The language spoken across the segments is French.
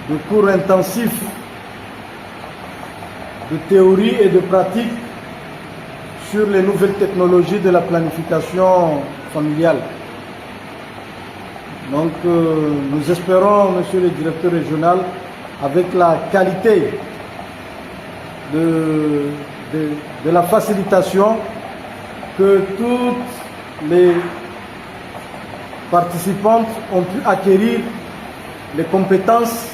de cours intensifs de théorie et de pratique sur les nouvelles technologies de la planification familiale. Donc nous espérons, monsieur le directeur régional, avec la qualité de la facilitation, que toutes les participantes ont pu acquérir les compétences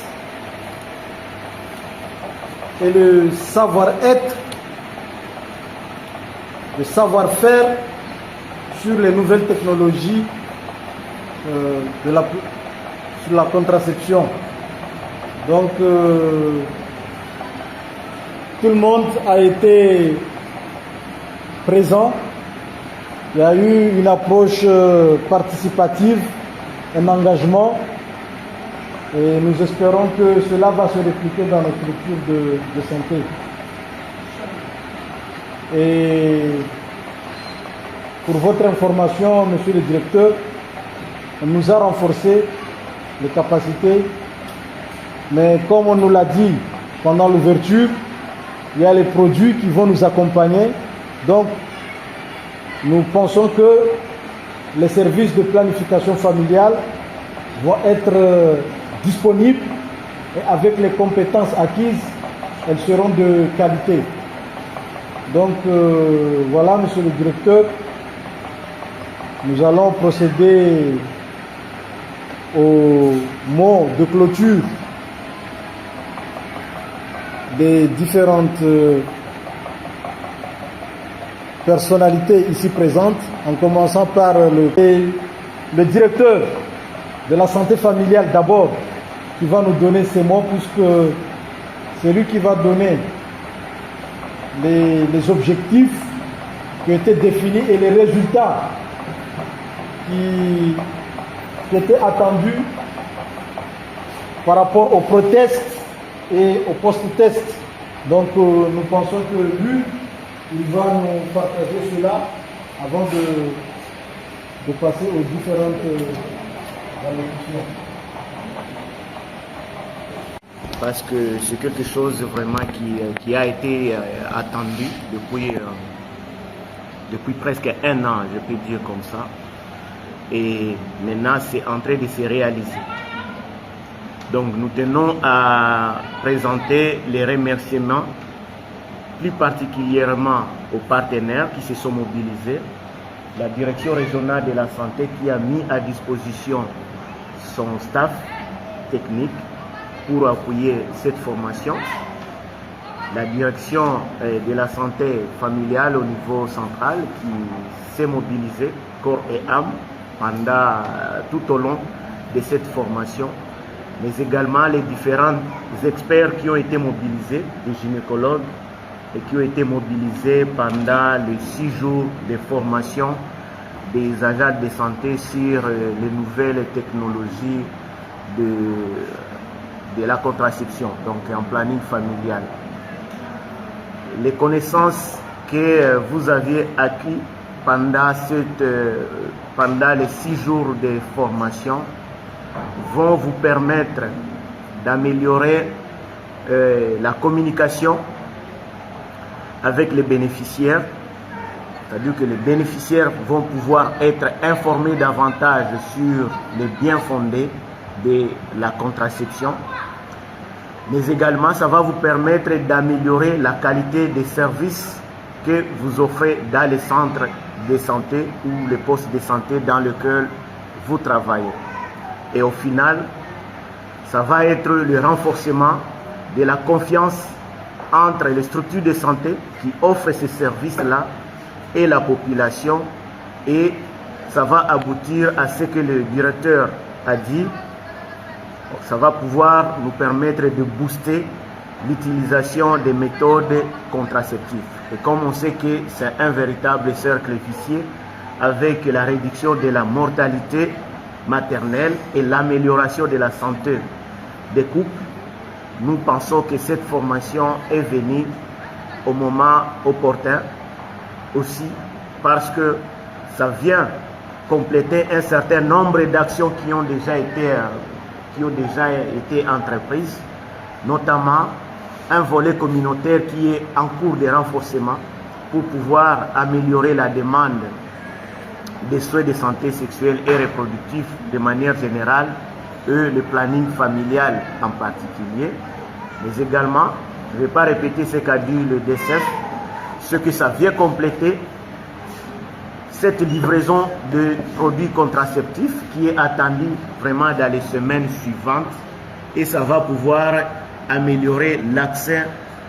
et le savoir-être, le savoir-faire sur les nouvelles technologies sur la contraception. Donc tout le monde a été présent. Il y a eu une approche participative, un engagement, et nous espérons que cela va se répliquer dans nos structures de santé. Et pour votre information, monsieur le directeur, on nous a renforcé les capacités, mais comme on nous l'a dit pendant l'ouverture, il y a les produits qui vont nous accompagner. Donc, nous pensons que les services de planification familiale vont être disponibles et avec les compétences acquises, elles seront de qualité. Donc, voilà, monsieur le directeur, nous allons procéder au mot de clôture des différentes personnalités ici présentes, en commençant par le directeur de la santé familiale d'abord, qui va nous donner ces mots, puisque c'est lui qui va donner les objectifs qui ont été définis et les résultats qui étaient attendus par rapport aux pré-tests et aux post-tests. Donc nous pensons que lui, il va nous partager cela avant de passer aux différentes allocutions. Parce que c'est quelque chose vraiment qui a été attendu depuis presque un an, je peux dire comme ça. Et maintenant, c'est en train de se réaliser. Donc, nous tenons à présenter les remerciements, plus particulièrement aux partenaires qui se sont mobilisés, la direction régionale de la santé qui a mis à disposition son staff technique pour appuyer cette formation, la direction de la santé familiale au niveau central qui s'est mobilisée corps et âme pendant tout au long de cette formation, mais également les différents experts qui ont été mobilisés, des gynécologues, et qui ont été mobilisés pendant les 6 jours de formation des agents de santé sur les nouvelles technologies de la contraception, donc en planning familial. Les connaissances que vous aviez acquises pendant les 6 jours de formation vont vous permettre d'améliorer la communication avec les bénéficiaires, c'est-à-dire que les bénéficiaires vont pouvoir être informés davantage sur les bien-fondés de la contraception, mais également ça va vous permettre d'améliorer la qualité des services que vous offrez dans les centres de santé ou les postes de santé dans lesquels vous travaillez. Et au final, ça va être le renforcement de la confiance entre les structures de santé qui offrent ces services-là et la population, et ça va aboutir à ce que le directeur a dit. Ça va pouvoir nous permettre de booster l'utilisation des méthodes contraceptives. Et comme on sait que c'est un véritable cercle vicieux avec la réduction de la mortalité maternelle et l'amélioration de la santé des couples, nous pensons que cette formation est venue au moment opportun aussi parce que ça vient compléter un certain nombre d'actions qui ont déjà été qui ont déjà été entreprises, notamment un volet communautaire qui est en cours de renforcement pour pouvoir améliorer la demande des soins de santé sexuelle et reproductive de manière générale, et le planning familial en particulier. Mais également, je ne vais pas répéter ce qu'a dit le DSF, ce que ça vient compléter cette livraison de produits contraceptifs qui est attendue vraiment dans les semaines suivantes, et ça va pouvoir améliorer l'accès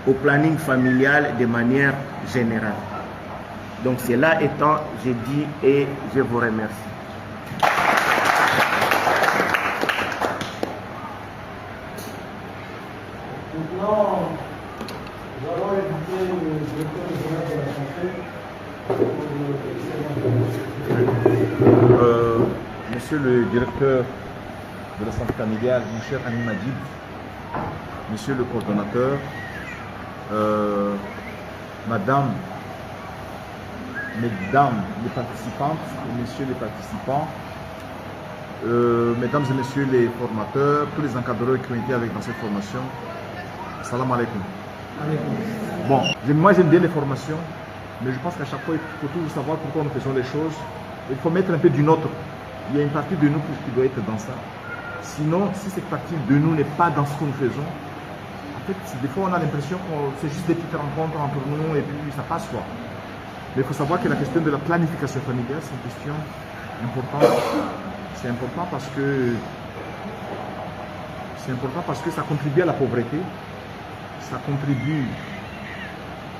au planning familial de manière générale. Donc cela étant, je dis et je vous remercie. Maintenant, nous allons inviter le directeur régional de la santé. Monsieur le directeur de la santé familiale, mon cher Ami Madib, monsieur le coordonnateur, mesdames les participantes et messieurs les participants, mesdames et messieurs les formateurs, tous les encadreurs qui ont été avec dans cette formation, salam alaikum. Bon, moi j'aime bien les formations, mais je pense qu'à chaque fois il faut toujours savoir pourquoi nous faisons les choses. Il faut mettre un peu du nôtre. Il y a une partie de nous qui doit être dans ça. Sinon, si cette partie de nous n'est pas dans ce que nous faisons, en fait, des fois on a l'impression que c'est juste des petites rencontres entre nous et puis ça passe quoi. Mais il faut savoir que la question de la planification familiale, c'est une question importante. C'est important parce que ça contribue à la pauvreté, ça contribue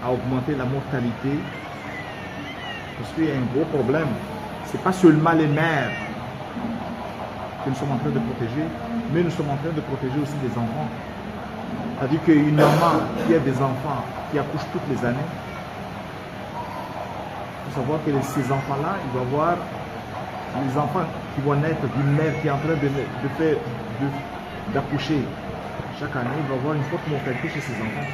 à augmenter la mortalité, parce qu'il y a un gros problème. Ce n'est pas seulement les mères que nous sommes en train de protéger, mais nous sommes en train de protéger aussi les enfants. C'est-à-dire qu'une maman qui a des enfants qui accouchent toutes les années, il faut savoir que ces enfants-là, il va avoir les enfants qui vont naître d'une mère qui est en train d'accoucher chaque année, il va avoir une forte mortalité chez ses enfants.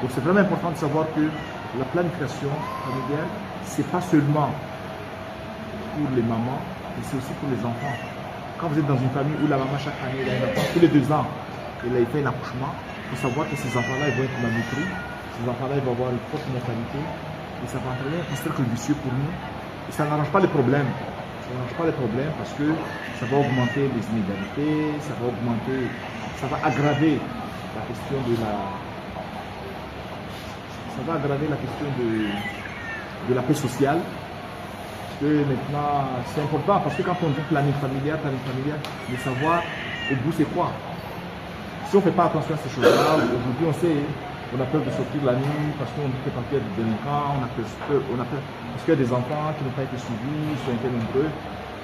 Donc c'est vraiment important de savoir que la planification familiale, c'est pas seulement pour les mamans, mais c'est aussi pour les enfants. Quand vous êtes dans une famille où la maman chaque année, elle a un enfant, tous les 2 ans, elle a fait un accouchement, il faut savoir que ces enfants-là, ils vont être malnutris, ces enfants-là, ils vont avoir une forte mortalité, et ça va entraîner un cercle vicieux pour nous, et ça n'arrange pas les problèmes. Ça n'arrange pas les problèmes parce que ça va augmenter les inégalités, ça va aggraver la question de la paix sociale. Parce que maintenant, c'est important parce que quand on dit planning familial, de savoir au bout c'est quoi. Si on ne fait pas attention à ces choses-là, aujourd'hui on sait, on a peur de sortir la nuit parce qu'on dit que quand il y a des délinquants, on a peur parce qu'il y a des enfants qui n'ont pas été suivis, ils sont été nombreux.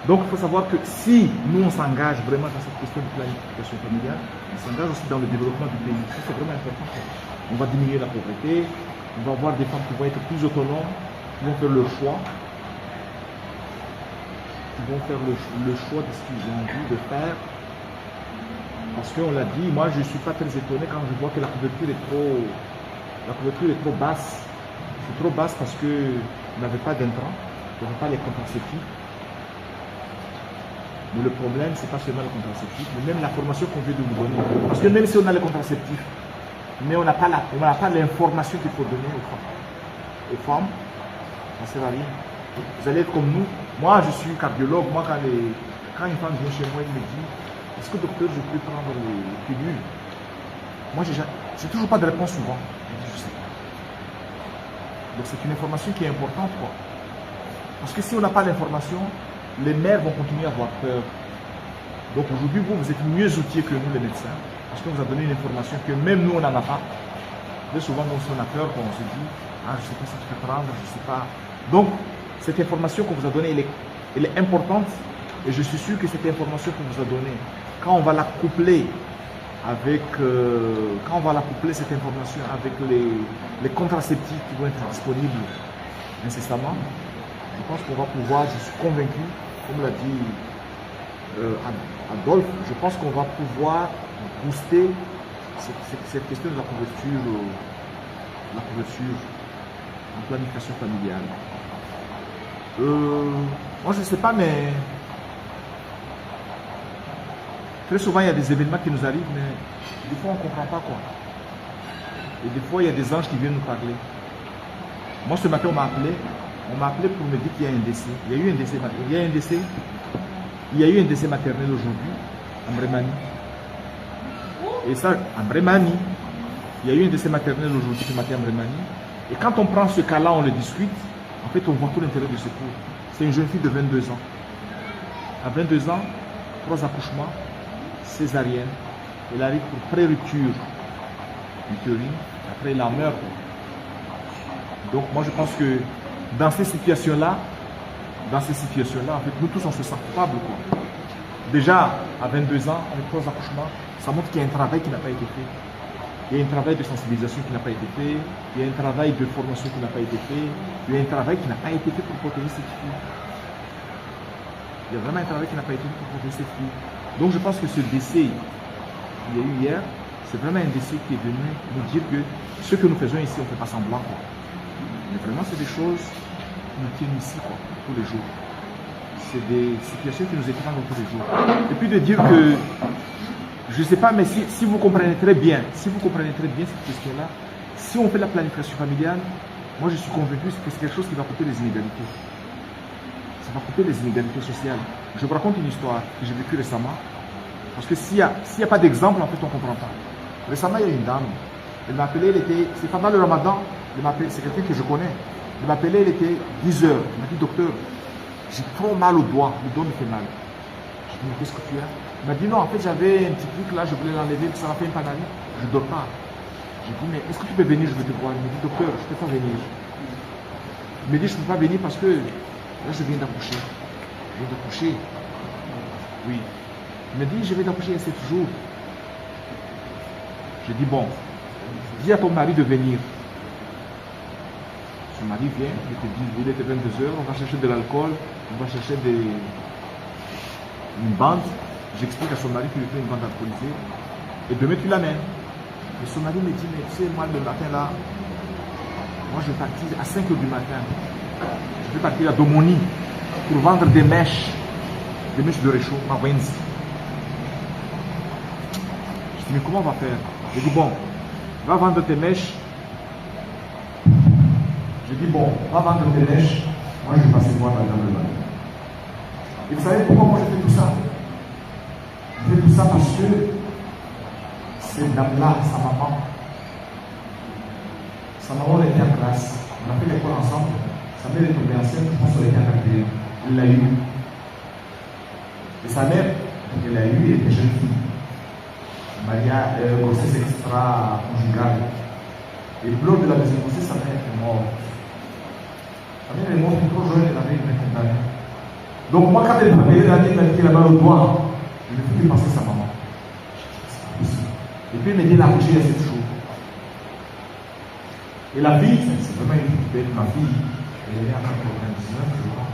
Donc il faut savoir que si nous on s'engage vraiment dans cette question de planification familiale, on s'engage aussi dans le développement du pays. Ça c'est vraiment important. On va diminuer la pauvreté, on va avoir des femmes qui vont être plus autonomes, qui vont faire leur choix, de ce qu'ils ont envie de faire. Parce qu'on l'a dit, moi je ne suis pas très étonné quand je vois que la couverture est trop basse. C'est trop basse parce qu'on n'avait pas d'intrants, on n'avait pas les contraceptifs. Mais le problème, ce n'est pas seulement les contraceptifs, mais même la formation qu'on veut nous donner. Parce que même si on a les contraceptifs, mais on n'a pas l'information qu'il faut donner aux femmes, ça ne sert à rien. Vous allez être comme nous. Moi, je suis cardiologue. Moi, quand une femme vient chez moi, elle me dit, est-ce que docteur, je peux prendre les pilules? Moi, j'ai toujours pas de réponse souvent. Je sais pas. Donc, c'est une information qui est importante, quoi. Parce que si on n'a pas l'information, les mères vont continuer à avoir peur. Donc, aujourd'hui, vous êtes mieux outillés que nous, les médecins, parce qu'on vous a donné une information que même nous, on n'en a pas. Très souvent, nous, on a peur quand on se dit, ah, je ne sais pas si tu peux prendre, je ne sais pas. Donc, cette information qu'on vous a donnée, elle est importante. Et je suis sûr que cette information qu'on vous a donnée, quand on va la coupler avec, cette information avec les contraceptifs qui vont être disponibles incessamment, je pense qu'on va pouvoir, je suis convaincu, comme l'a dit Adolphe, je pense qu'on va pouvoir booster cette question de la couverture en planification familiale. Moi je ne sais pas, mais Très souvent, il y a des événements qui nous arrivent, mais des fois, on ne comprend pas quoi. Et des fois, il y a des anges qui viennent nous parler. Moi, ce matin, on m'a appelé pour me dire qu'il y a un décès. Il y a eu un décès maternel aujourd'hui, en Brémanie. Et ça, en Brémanie, il y a eu un décès maternel aujourd'hui, ce matin en Brémanie. Et quand on prend ce cas-là, on le discute, en fait, on voit tout l'intérêt de ce cours. C'est une jeune fille de 22 ans. À 22 ans, 3 accouchements, césarienne. Elle arrive pour pré-rupture utérine. Après, elle en meurt. Donc, moi, je pense que dans ces situations-là, en fait, nous tous, on se sent coupable, quoi. Déjà, à 22 ans, avec 3 accouchements, ça montre qu'il y a un travail qui n'a pas été fait. Il y a un travail de sensibilisation qui n'a pas été fait. Il y a un travail de formation qui n'a pas été fait. Il y a un travail qui n'a pas été fait pour protéger cette fille. Il y a vraiment un travail qui n'a pas été fait pour protéger cette fille. Donc, je pense que ce décès qu'il y a eu hier, c'est vraiment un décès qui est venu nous dire que ce que nous faisons ici, on ne fait pas semblant, quoi. Mais vraiment, c'est des choses qui nous tiennent ici, quoi, tous les jours. C'est des situations qui nous étranglent tous les jours. Et puis de dire que, je ne sais pas, mais si vous comprenez très bien cette question-là, si on fait la planification familiale, moi je suis convaincu que c'est quelque chose qui va couper les inégalités. Ça va couper les inégalités sociales. Je vous raconte une histoire que j'ai vécue récemment. Parce que s'il n'y a pas d'exemple, en fait, on ne comprend pas. Récemment, il y a une dame. Elle m'a appelé, c'est pendant le ramadan. C'est quelqu'un que je connais. Elle m'a appelé, elle était 10 heures. Elle m'a dit, docteur, j'ai trop mal au doigt. Le doigt me fait mal. Je lui ai dit, qu'est-ce que tu as? Elle m'a dit, non, en fait, j'avais un petit truc là, je voulais l'enlever, ça m'a fait une pananie. Je ne dors pas. J'ai dit, mais est-ce que tu peux venir, je veux te voir? Elle m'a dit, docteur, je ne peux pas venir. Il m'a dit, je ne peux pas venir parce que là, je viens d'accoucher. Je viens d'accoucher. Oui. Il m'a dit, je vais d'accoucher il y a 7 jours. J'ai dit, bon, dis à ton mari de venir. Son mari vient, il était 22 heures, on va chercher de l'alcool, on va chercher une bande. J'explique à son mari qu'il lui fait une bande alcoolisée. Et demain, tu l'amènes. Et son mari me dit, mais tu sais, moi, le matin, là, moi, je vais partir à 5 heures du matin. Je vais partir à Domoni pour vendre des mèches de réchaud, ma Wenzi. Je dis, mais comment on va faire? Je dis, bon, va vendre tes mèches. Je dis, bon, va vendre tes mèches. Moi, je vais passer voir la dame de ma. Et vous savez pourquoi moi je fais tout ça? Je fais tout ça parce que cette dame-là, sa maman était en classe. On a fait l'école ensemble. Sa mère est tombée enceinte, je pense qu'elle était en quatrième. Elle l'a eu. Et sa mère, elle l'a eu, elle était jeune fille. Maria, grossesse extra-conjugale. Et lors de la deuxième grossesse, sa mère est morte. Sa mère est morte trop jeune, elle avait une vingtaine d'années. Donc moi, quand elle m'a dit, elle m'a dit qu'elle avait le doigt, je ne pouvais plus penser sa maman. Et puis elle m'a dit, elle a accouché il y a 7 jours. Et la vie, c'est vraiment une belle, ma fille, elle est née en 99, je crois.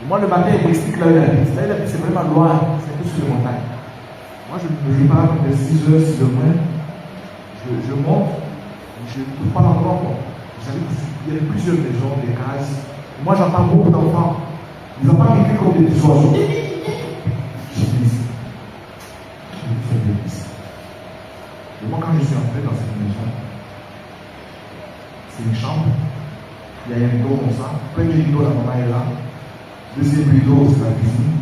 Et moi, le matin, elle m'explique là où elle habite. Là, elle habite, c'est vraiment loin, c'est un peu sur les montagnes. Moi, je pars de 6 heures, 6 heures moins. Je monte, je ne trouve pas l'endroit. Il y a plusieurs maisons, des cases. Moi, j'entends beaucoup d'enfants. Ils n'ont pas vécu comme des petits oiseaux. Je dis, et moi, quand je suis entré dans cette maison, c'est une chambre. Il y a un rideau comme ça. Premier rideau, la maman est là. Deuxième rideau, c'est la cuisine.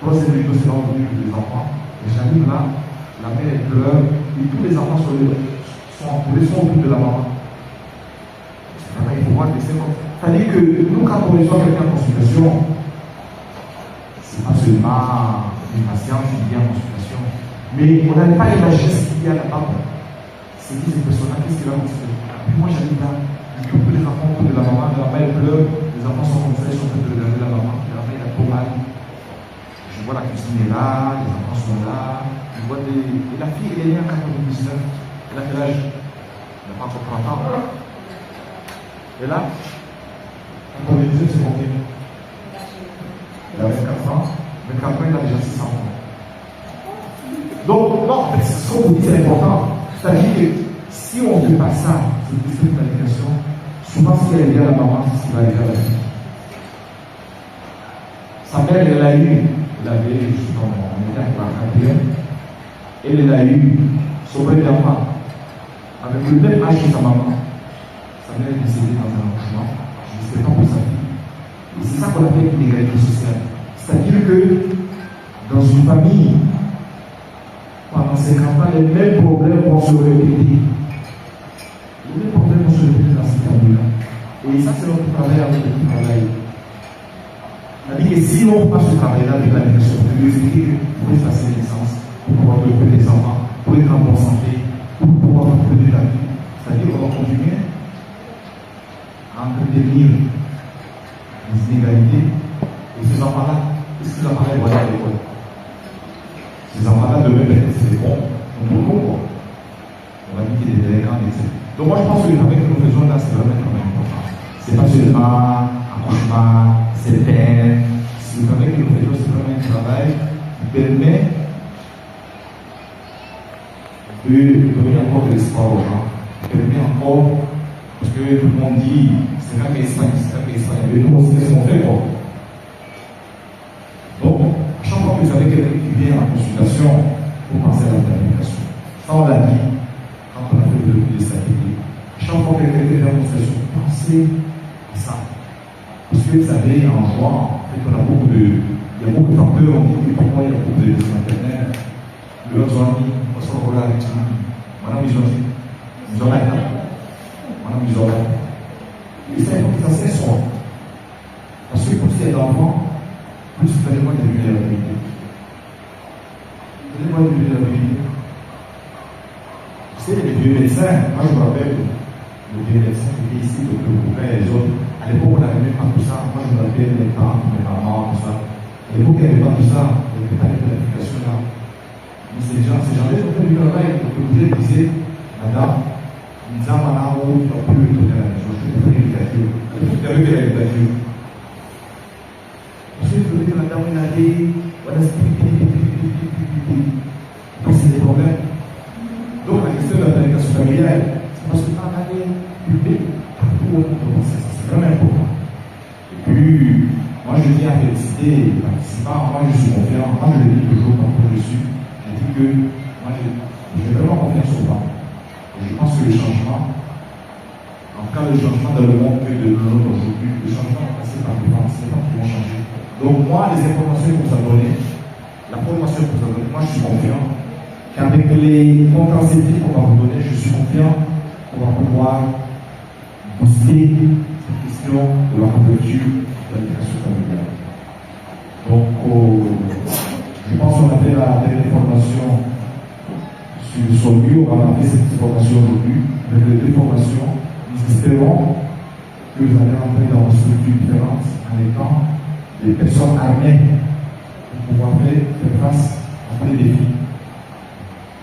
Troisième rideau, c'est là où on vit les enfants. Et j'arrive là, la mère elle pleure, et tous les enfants sont entourés, sont autour de la maman. Il faut voir que c'est comme. C'est-à-dire que nous, quand on reçoit quelqu'un en consultation, c'est pas seulement une patiente qui vient en consultation, mais on n'arrive pas à imaginer ce qu'il y a là-bas. C'est qui cette personne-là, qu'est-ce qu'il a consulté. Puis moi, j'arrive là, je trouve que les enfants autour de la maman elle pleure, les enfants sont comme ça, ils sont en train de regarder la maman, la maman elle a trop mal. Je vois la cuisine est là, les enfants sont là, je vois des. Et la fille, elle est née en 99, elle a quel âge? Elle n'a pas encore 30 ans. Et là, en 99, c'est combien? Il a 24 ans. 24 ans, il a déjà 600 ans. Donc, non, en fait, ce qu'on vous dit, c'est important. C'est-à-dire que si on ne fait pas ça, cette question de planification, souvent, ce qui est lié à la maman, c'est ce qui va arriver à la fille. Sa mère, elle a eu l'avait justement, on était à la quatrième. Elle a eu son premier enfant avec le même âge que sa maman. Sa mère est décédée dans un accouchement, je ne sais pas pour sa fille. Et c'est ça qu'on appelle l'inégalité sociale. C'est-à-dire que dans une famille, pendant 50 ans, les mêmes problèmes vont se répéter. Les mêmes problèmes vont se répéter dans cette famille-là. Et ça, c'est notre travail avec le travail. C'est-à-dire que si on passe ce travail-là avec la nation, on peut expliquer que pour être passer naissance, pour pouvoir développer des enfants, pour être en bonne santé, pour pouvoir mener la vie, c'est-à-dire qu'on va continuer à entretenir les inégalités. Et ces enfants-là, qu'est-ce qu'ils enfants-là vont aller à l'école? Ces enfants-là, demain, c'est bon, on va dire qu'il y a des délinquants, etc. Donc moi, je pense que le travail que nous faisons là, c'est vraiment important. C'est pas seulement accouchement, c'est peine. Le travail que nous faisons, c'est vraiment un travail qui permet de donner encore de l'espoir aux gens, qui permet encore, parce que tout le monde dit, c'est pas qu'Espagne, mais nous aussi, c'est ce qu'on fait, quoi. Donc, à chaque fois que vous avez quelqu'un qui vient en consultation pour penser à la planification, ça on l'a dit quand on a fait le début de stabilité. À chaque fois que quelqu'un vient en consultation, pensez à ça. Parce que vous savez, en juin, il y a beaucoup de facteurs, on dit que pourquoi il y a beaucoup de maternelles. Le Zoni, on se regarde avec ça. Madame Izoni, nous avons été. Madame Izoni. Et ça, il faut que ça cesse. Parce que pour ces enfants, plus vous allez voir des vulnérabilités. Vous allez voir des vulnérabilités. Vous savez, les vieux médecins, moi je me rappelle, le vieux médecin qui était ici, le Bouquin et les autres, à l'époque on n'avait même pas tout ça. Moi je me rappelle mes parents, mes mamans, tout ça. À l'époque il n'y avait pas tout ça, il n'y avait pas de planification là. Mais ces gens-là, ils ont fait du travail. Le comité disait, madame, nous avons un haut, tu n'as plus le tour de la maison, je te fais l'éducature. Tu as vu que l'éducature. Ensuite, il faut dire que madame, il a dit, voilà, donc c'est des problèmes. Donc la question de la planification familiale, c'est parce que quand on a des publics, partout où on commence ça, c'est vraiment important. Et puis, moi je dis à féliciter les participants, moi je suis confiant, moi je le dis toujours quand je suis. Je dis que moi j'ai vraiment confiance au temps. Et je pense que le changement, en tout cas le changement dans le monde que de l'autre aujourd'hui, le changement va passer par les femmes, c'est les femmes qui vont changer. Donc moi, les informations que vous avez données, la formation que vous avez donnée, moi je suis confiant qu'avec les contraceptifs qu'on va vous donner, je suis confiant qu'on va pouvoir booster cette question de la couverture de l'éducation familiale. Donc, je pense qu'on a fait la dernière formation sur le SOLMU, on va faire cette formation aujourd'hui. Avec les deux formations, nous espérons que vous allez rentrer dans une structure différente en étant des personnes armées pour pouvoir faire face à tous les défis.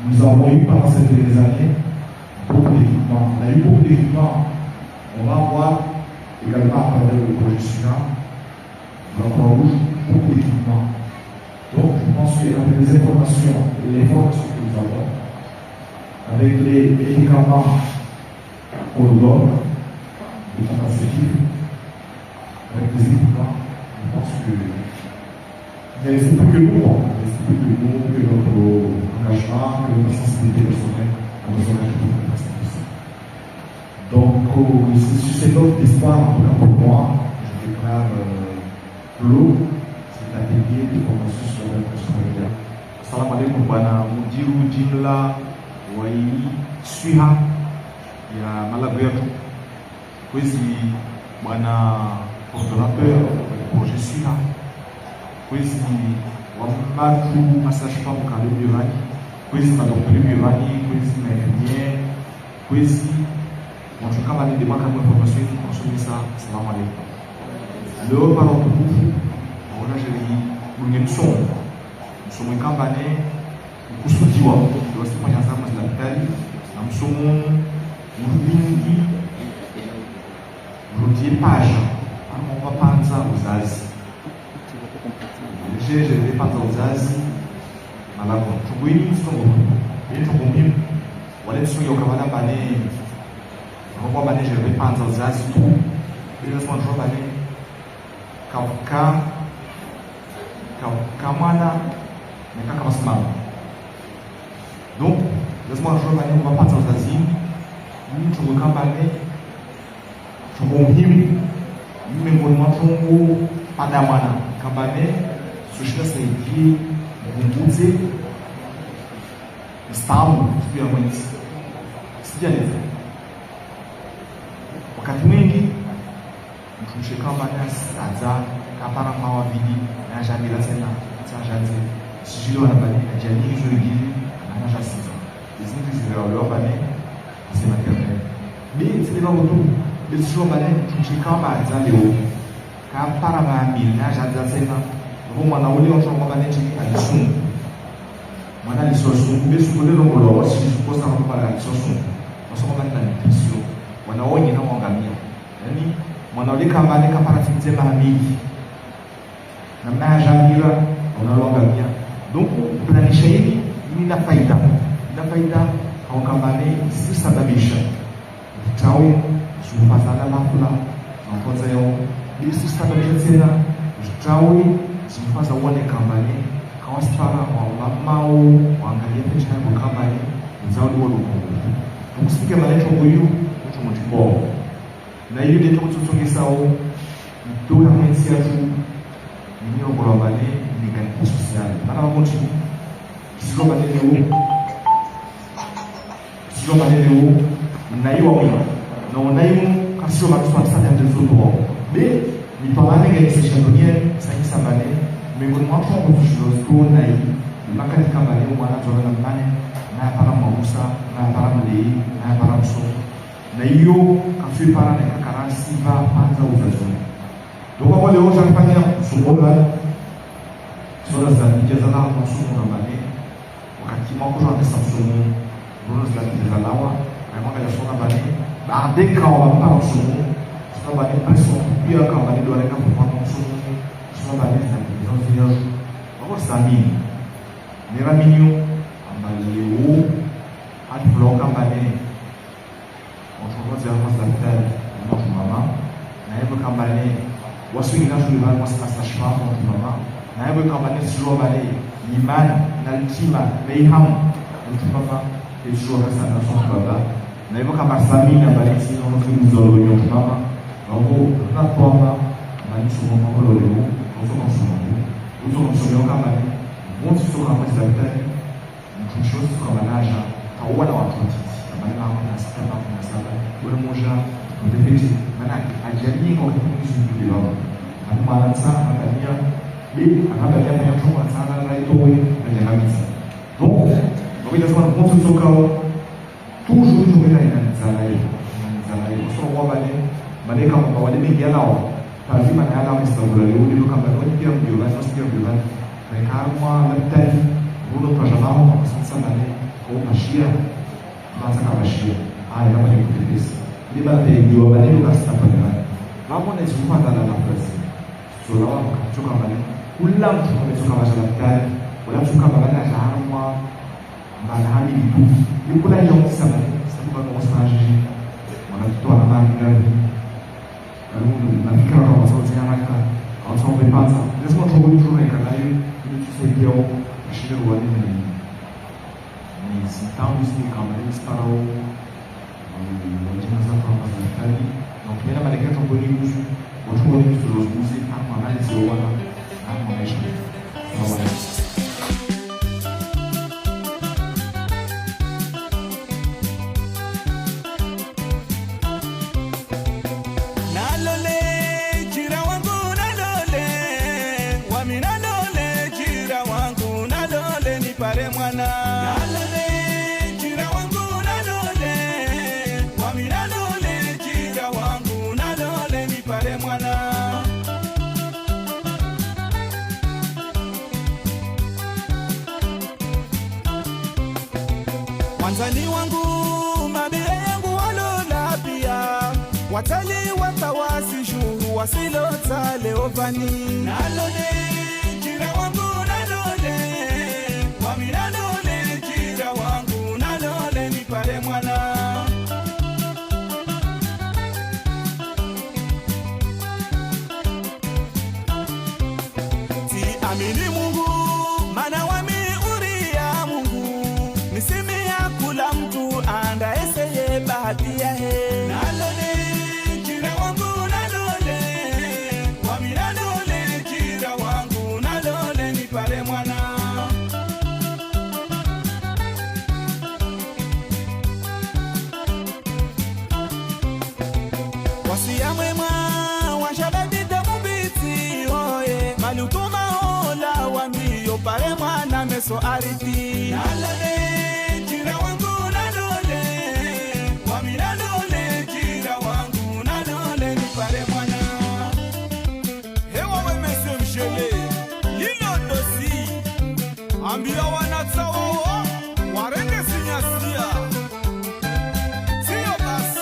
Nous avons eu pendant ces dernières années beaucoup d'équipements. On a eu beaucoup d'équipements. On va avoir également à travers le projet SUNA, la Croix-Rouge, beaucoup d'équipements. Donc, je pense qu'avec les informations et les formations que nous avons, avec les médicaments qu'on nous donne, les contraceptifs, avec les équipements, je pense que c'est plus que nous, que notre engagement, que notre sensibilité personnelle, à nos engagements de façon possible. Donc, sur cette note d'espoir, en tout cas pour moi, je déclare clos cet atelier de formation sur la personnalité. Salam alaikum bana mudiru jimla wai swiha ya Malagueto. Kwezi bwana coordonnateur du projet SUNA. Kwezi wamatu masashpa mukale birani. Kwezi madoktori birani, kwezi mainfirmière, kwezi kama ni demaka mwa formation qui consomme ça. Salam alaikum. Le parent de vous, on a géré nous sommes en campagne, nous sommes en train de se faire ensemble dans l'hôpital, nous sommes en page, on va prendre ça aux Asie. J'ai géré pas aux Asie, à la bonne. Je suis nous sommes on est sur le camarade bané, on va bané gérer pas aux Asie tout, et le soir je vais bané. kamwana na kama simama. Donc lazima wajue bani wapata uzazi mtu kama ne muhimu miongoni mwa Mungu pada mwana kama ne sushika saidi mbuzi stamu sio mwenzi sijaleza. Wakati mwingi mtumishe kama aza kapara mawa vidi na jamila tena tsajanze sijilo na bani ajali hizo ingine na jasiza hizi zile bani sema kama bi sema mtu bisho bani mtumishe kama aza leo kapara mawa vidi na janza tena kwa mwana ule wa shamba bani alisun mwana lisosu bisu kulelo ngolo wasi kukosa kwa lisosu wasoma bani na nutrition wanaonye na wangamia yani mwanaulika mbali kapara timzema hamiki namna ya jamira unalongamia. Donc planisha hili ina faida haukambane si sababisha utawe sumpasana makula na kwanza yao ili si sababisha tena utawe sumpasa uone kambane kawastara wa mamao waangalie picha ya kambane nzao ni wadu tukusike malecho huyu mtu mtibo na hiyo ndio tutusongesao mtu amesikia tu ndio globale ni kanisa social para wote sio badele huo na hiyo wao na unaimu kasio matatu sana ndio zuko be ni pamane kwa session dunia sasa sabane miongoni mwa watu wa na hii makati kama leo mwana tunaona mane na para magusa na para mlei na para msomo na hiyo kafi para na kakarasi va panza uzazo. Donc kwa leo tunafanya sumola sura za kijana na msomo na mane wakati mako tunapesa msomo ndio za kijana lawa na mwaka ya sona bani baada kwa mpaka msomo sasa bani preso pia kama bani doa kama kwa msomo sasa bani za kijana wako samini ni raminyo ambayo hadi bloka bani wanafunzi wa daktari na mama na hivyo kama ni wasu ingawa kwa sasa shafamu mama na hivyo kama ni sio bali imani na hekima meihamu mtupapa sio hasa na sio baba na hivyo kama samina bali sio mzolo yo mama na huko na kwamba bali sio mama leo uzo msomo kama ni mtu sio kama daktari mtu kama naja au na watu na sasa kuna sala ule moja ndepeti maana ajali kwa kitu kile hapo mara sana angalia bibi anaangalia kama chuma sana na itoe na jamii donc kwa hiyo sasa mtu soka toujours tumeka ina zalayo sio kwamba ni maleka kwa wale wengi nao lazima na ala mstabula leo ndio kama wani pia ndio basi sio ndio basi na kama mtani ndio tunajamao kwa sasa na kwa mashia basa kama shia haya kama ni kutibisi ni baada ya hiyo maneno basi tapana mambo ni zungumza na nafasi sio lawa kutoka mbali kila mtu ametoka mashariki wala mtu kama bana haama bana hadi tu ni kula hiyo sana sababu kwa masaji wanatoa na mali gani na fikra kama sauti ya haraka au sauti panza lazima tuone tunaika nayo ili tusaidia kushiriki wale então isso me calma eles para o organização para fazer ali não primeira maneira que eu vou ir outro momento de los músicos a análise ou a maneira Wanzani wangu mabire yangu walola pia watali watawasi shuru wasilota leovani nalole jira wangu nalole wami nalole jira wangu nalole nipare mwana si amini nipare mwana meso ariti. Nalole jira wangu nalole, wami nalole jira wangu nalole nipare mwana. Hewa we mese mshele, lilo dosi, ambia wanatsawa warende sinyasia. Siyo basi.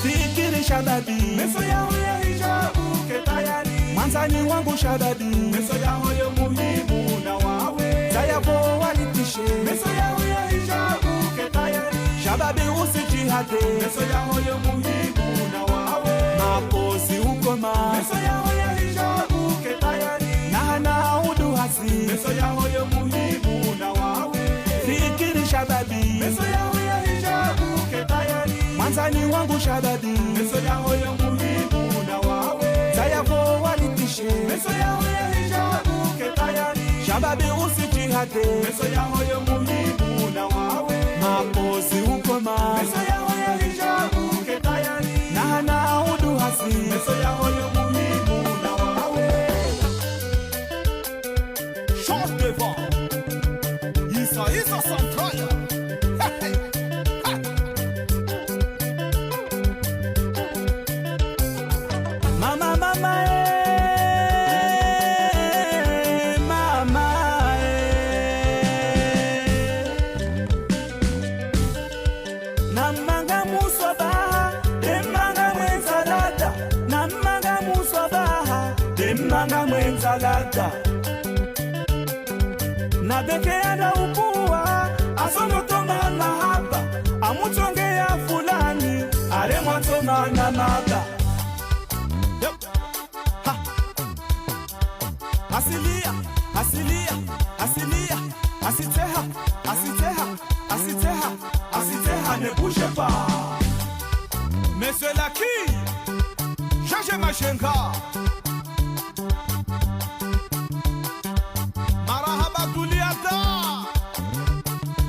Fikiri shadadi, meso yao ya hijabu ketayari. Manzani wangu shadadi, meso yao ya muhimu na wawe. Tayabo walitishe, meso yao ya hijabu ketayari. Shababi usijihate, meso yao ya muhimu na wawe. Mapozi ukoma, meso yao ya hijabu ketayari. Nahana uduhasi, meso yao ya muhimu na wawe. Fikiri shababi, meso yao ya hijabu ketayari. Manzani wangu shadadi, meso yao ya muhimu na wawe. Tayabo walitishe, meso yao ya hijabu ketayari. Shababi usijihate, meso yao ya muhimu na wawe. Mapozi ukoma, meso yao ya hijabu ketayari. Nahana uduhasi, meso yao ya muhimu na wawe. Chante devant Isa Central. Mama mama mama namanga muswabaha demanga mwenzalata, namanga muswabaha demanga mwenzalata. Nabekeana ukuwa asonotoma na hapa, amuchongea fulani ale mwatoma na maba. Asilia, asilia, asilia, asiteha, asiteha, asiteha, asiteha, ne bouge pas. Monsieur Laki, Jaje Machenga, marahaba tuliata,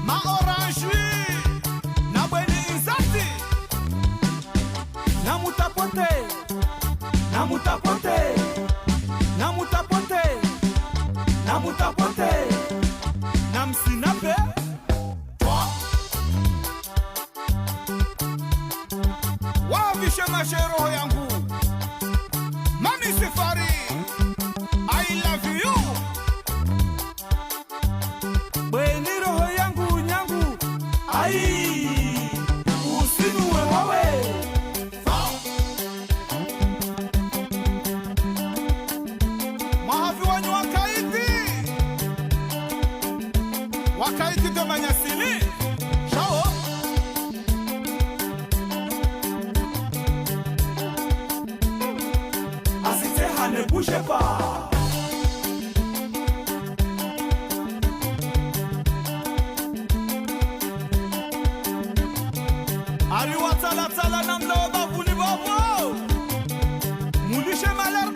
ma orange, na bweni inzati, na mutapote, na mutapote, na mutapote, na mutapote, na msinape. Wavishe mashero yangu, mami sifari, I love you. Bweni roho yangu nyangu, ai usinuwe wawe. Mahavi wanyu wakaiti de manyasili. Chao. Asiteha ne bouge pas. Ariwa tala tala namlo bavuni bavo. Mulishe maler